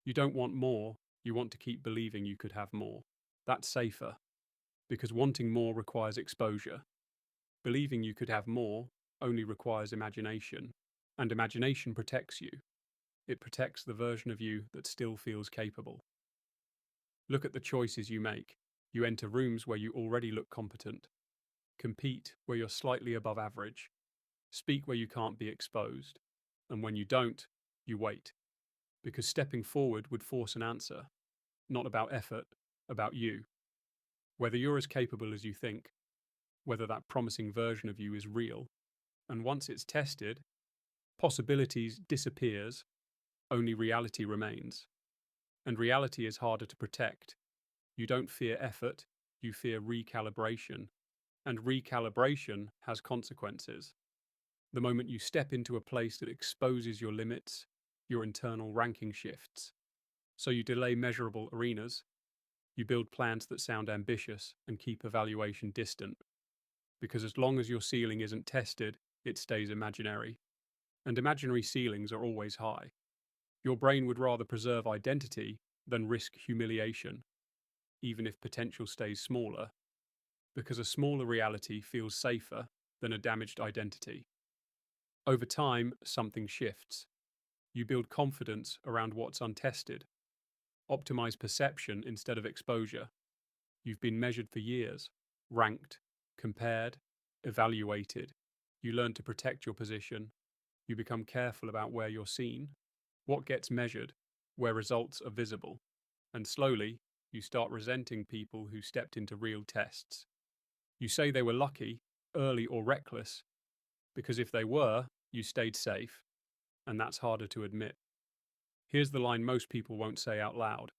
You don't want more, you want to keep believing you could have more. That's safer, because wanting more requires exposure. Believing you could have more only requires imagination, and imagination protects you. It protects the version of you that still feels capable. Look at the choices you make. You enter rooms where you already look competent. Compete where you're slightly above average. Speak where you can't be exposed. And when you don't, you wait. Because stepping forward would force an answer. Not about effort, about you. Whether you're as capable as you think, whether that promising version of you is real. And once it's tested, possibilities disappears, only reality remains. And reality is harder to protect. You don't fear effort, you fear recalibration. And recalibration has consequences. The moment you step into a place that exposes your limits, your internal ranking shifts. So you delay measurable arenas. You build plans that sound ambitious and keep evaluation distant. Because as long as your ceiling isn't tested, it stays imaginary. And imaginary ceilings are always high. Your brain would rather preserve identity than risk humiliation, even if potential stays smaller, because a smaller reality feels safer than a damaged identity. Over time, something shifts. You build confidence around what's untested. Optimize perception instead of exposure. You've been measured for years, ranked, compared, evaluated. You learn to protect your position. You become careful about where you're seen, what gets measured, where results are visible. And slowly, you start resenting people who stepped into real tests. You say they were lucky, early or reckless, because if they were, you stayed safe, and that's harder to admit. Here's the line most people won't say out loud.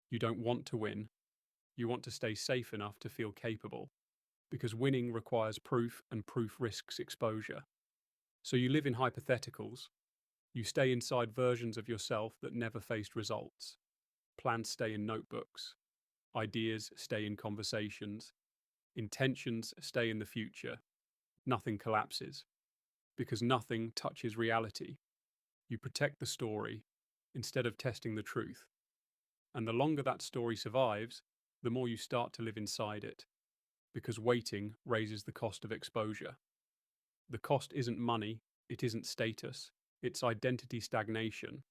You don't want to win. You want to stay safe enough to feel capable, because winning requires proof and proof risks exposure. So you live in hypotheticals. You stay inside versions of yourself that never faced results. Plans stay in notebooks. Ideas stay in conversations. Intentions stay in the future. Nothing collapses, because nothing touches reality. You protect the story instead of testing the truth. And the longer that story survives, the more you start to live inside it, because waiting raises the cost of exposure. The cost isn't money, it isn't status, it's identity stagnation.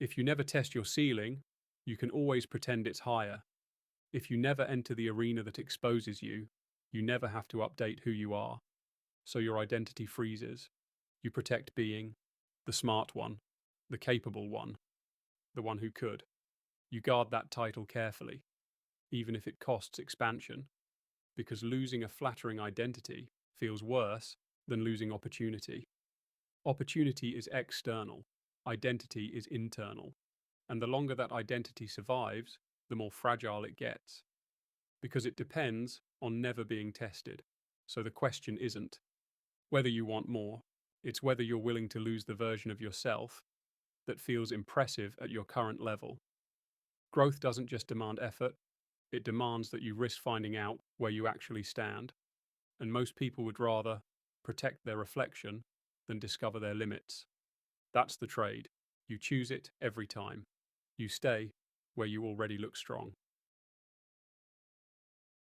If you never test your ceiling, you can always pretend it's higher. If you never enter the arena that exposes you, you never have to update who you are. So your identity freezes. You protect being the smart one, the capable one, the one who could. You guard that title carefully, even if it costs expansion, because losing a flattering identity feels worse than losing opportunity. Opportunity is external, identity is internal, and the longer that identity survives, the more fragile it gets, because it depends on never being tested. So the question isn't whether you want more, it's whether you're willing to lose the version of yourself that feels impressive at your current level. Growth doesn't just demand effort, it demands that you risk finding out where you actually stand. And most people would rather protect their reflection than discover their limits. That's the trade. You choose it every time. You stay where you already look strong.